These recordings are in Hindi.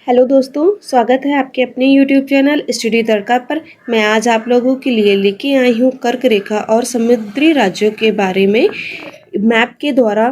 हेलो दोस्तों, स्वागत है आपके अपने YouTube चैनल स्टडी तड़का पर। मैं आज आप लोगों के लिए लेके आई हूँ कर्क रेखा और समुद्री राज्यों के बारे में मैप के द्वारा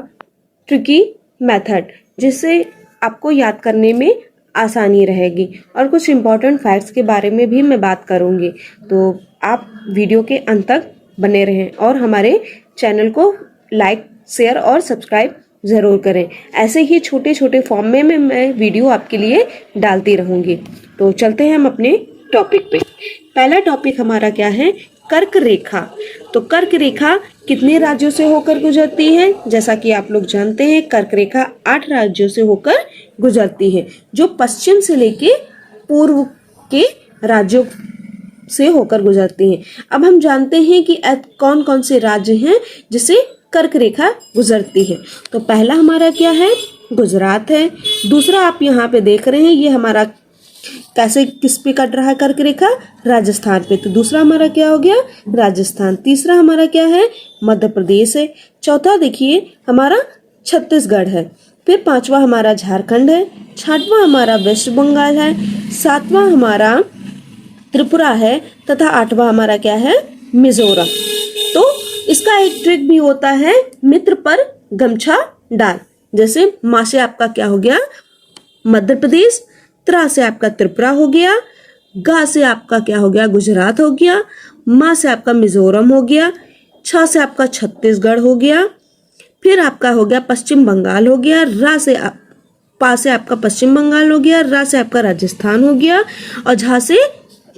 ट्रिकी मेथड, जिससे आपको याद करने में आसानी रहेगी और कुछ इम्पोर्टेंट फैक्ट्स के बारे में भी मैं बात करूँगी। तो आप वीडियो के अंत तक बने रहें और हमारे चैनल को लाइक, शेयर और सब्सक्राइब ज़रूर करें। ऐसे ही छोटे छोटे फॉर्म में मैं वीडियो आपके लिए डालती रहूँगी। तो चलते हैं हम अपने टॉपिक पे। पहला टॉपिक हमारा क्या है? कर्क रेखा। तो कर्क रेखा कितने राज्यों से होकर गुजरती है? जैसा कि आप लोग जानते हैं, कर्क रेखा 8 राज्यों से होकर गुजरती है, जो पश्चिम से लेके पूर्व के राज्यों से होकर गुजरती हैं। अब हम जानते हैं कि कौन कौन से राज्य हैं जिसे कर्क रेखा गुजरती है। तो पहला हमारा क्या है? गुजरात है। दूसरा आप यहाँ पे देख रहे हैं, ये हमारा कैसे किस पे कट रहा है कर्क रेखा? राजस्थान पे। तो दूसरा हमारा क्या हो गया? राजस्थान। तीसरा हमारा क्या है? मध्य प्रदेश है। चौथा देखिए हमारा छत्तीसगढ़ है। फिर पांचवा हमारा झारखंड है। छठवां हमारा वेस्ट बंगाल है। सातवां हमारा त्रिपुरा है तथा आठवां हमारा क्या है? मिजोरम। तो इसका एक ट्रिक भी होता है, मित्र पर गमछा डाल। जैसे माँ से आपका क्या हो गया? मध्य प्रदेश। त्रा से आपका त्रिपुरा हो गया। गा से आपका क्या हो गया? गुजरात हो गया। माँ से आपका मिजोरम हो गया। छा से आपका छत्तीसगढ़ हो गया। फिर आपका हो गया पश्चिम बंगाल हो गया। पा से आपका पश्चिम बंगाल हो गया। रा से आपका राजस्थान हो गया और झा से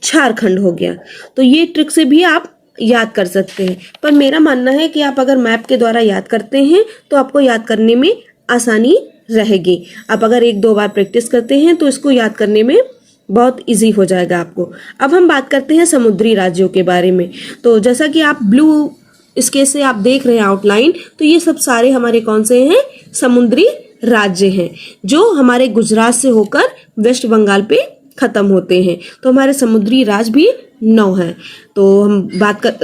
झारखंड हो गया। तो ये ट्रिक से भी आप याद कर सकते हैं, पर मेरा मानना है कि आप अगर मैप के द्वारा याद करते हैं तो आपको याद करने में आसानी रहेगी। आप अगर 1-2 बार प्रैक्टिस करते हैं तो इसको याद करने में बहुत इजी हो जाएगा आपको। अब हम बात करते हैं समुद्री राज्यों के बारे में। तो जैसा कि आप ब्लू इसके से आप देख रहे हैं आउटलाइन, तो ये सब सारे हमारे कौन से हैं? समुद्री राज्य हैं, जो हमारे गुजरात से होकर वेस्ट बंगाल पे खत्म होते हैं। तो हमारे समुद्री राज्य भी 9 हैं। तो हम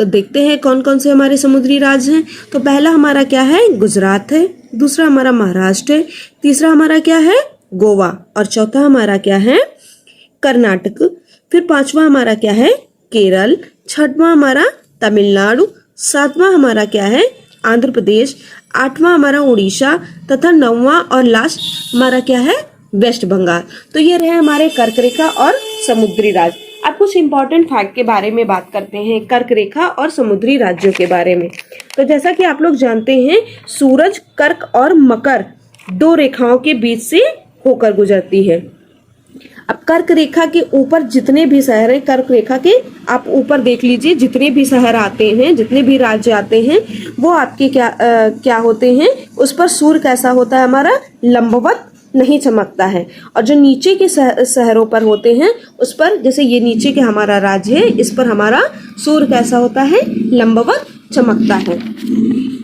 देखते हैं कौन कौन से हमारे समुद्री राज्य हैं। तो पहला हमारा क्या है? गुजरात है। दूसरा हमारा महाराष्ट्र है। तीसरा हमारा क्या है? गोवा। और चौथा हमारा क्या है? कर्नाटक। फिर पांचवा हमारा क्या है? केरल। छठवां हमारा तमिलनाडु। सातवां हमारा क्या है? आंध्र प्रदेश। आठवां हमारा उड़ीसा तथा 9वां और लास्ट हमारा क्या है? वेस्ट बंगाल। तो ये रहे हमारे कर्क रेखा और समुद्री राज्य। अब कुछ इंपॉर्टेंट फैक्ट के बारे में बात करते हैं, कर्क रेखा और समुद्री राज्यों के बारे में। तो जैसा कि आप लोग जानते हैं, सूरज कर्क और मकर 2 रेखाओं के बीच से होकर गुजरती है। अब कर्क रेखा के ऊपर जितने भी शहर हैं, कर्क रेखा के आप ऊपर देख लीजिए, जितने भी शहर आते हैं, जितने भी राज्य आते हैं, वो आपके क्या होते हैं? उस पर सूर्य कैसा होता है? हमारा लंबवत नहीं चमकता है। और जो नीचे के शहरों पर होते हैं उस पर, जैसे ये नीचे के हमारा राज्य है, इस पर हमारा सूर्य कैसा होता है? लंबवत चमकता है।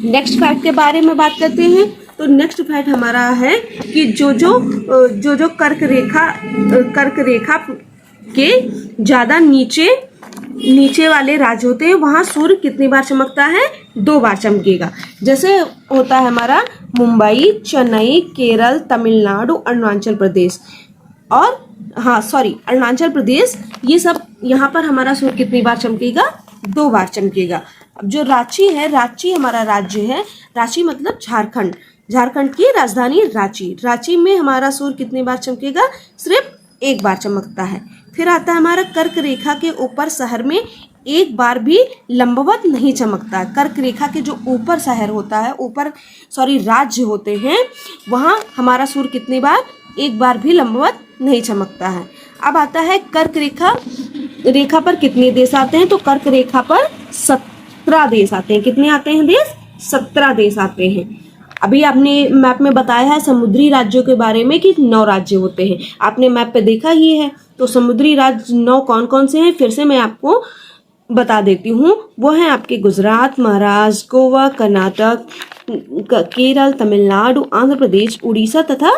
नेक्स्ट फैक्ट के बारे में बात करते हैं। तो नेक्स्ट फैक्ट हमारा है कि जो कर्क रेखा के ज्यादा नीचे वाले राज्य होते हैं, वहां सूर्य कितनी बार चमकता है? 2 बार चमकेगा। जैसे होता है हमारा मुंबई, चेन्नई, केरल, तमिलनाडु, अरुणाचल प्रदेश अरुणाचल प्रदेश, ये सब यहाँ पर हमारा सूर्य कितनी बार चमकेगा? 2 बार चमकेगा। अब जो रांची है, रांची हमारा राज्य है। रांची मतलब झारखंड। झारखंड की राजधानी रांची में हमारा सूर्य कितनी बार चमकेगा? सिर्फ 1 बार चमकता है। फिर आता है हमारा कर्क रेखा के ऊपर शहर में 1 बार भी लंबवत नहीं चमकता है। कर्क रेखा के जो ऊपर शहर होता है, राज्य होते हैं, वहाँ हमारा सूर्य कितनी बार? 1 बार भी लंबवत नहीं चमकता है। अब आता है कर्क रेखा पर कितने देश आते हैं? तो कर्क रेखा पर 17 देश आते हैं। कितने आते हैं देश? 17 देश आते हैं। अभी आपने मैप में बताया है समुद्री राज्यों के बारे में कि 9 राज्य होते हैं। आपने मैप पे देखा ही है। तो समुद्री राज्य 9 कौन कौन से हैं? फिर से मैं आपको बता देती हूँ। वो हैं आपके गुजरात, महाराष्ट्र, गोवा, कर्नाटक, केरल, तमिलनाडु, आंध्र प्रदेश, उड़ीसा तथा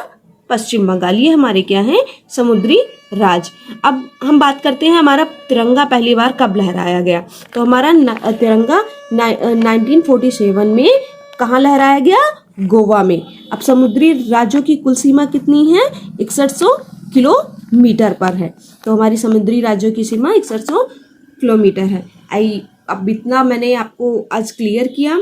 पश्चिम बंगाल। ये हमारे क्या हैं? समुद्री राज्य। अब हम बात करते हैं हमारा तिरंगा पहली बार कब लहराया गया। तो हमारा तिरंगा 1947 में कहाँ लहराया गया? गोवा में। अब समुद्री राज्यों की कुल सीमा कितनी है? 6100 किलोमीटर मीटर पर है। तो हमारी समुद्री राज्यों की सीमा 6100 किलोमीटर है। अब इतना मैंने आपको आज क्लियर किया,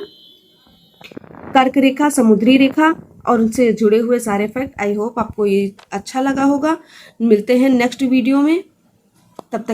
कर्क रेखा, समुद्री रेखा और उनसे जुड़े हुए सारे फैक्ट। आई होप आपको ये अच्छा लगा होगा। मिलते हैं नेक्स्ट वीडियो में, तब तक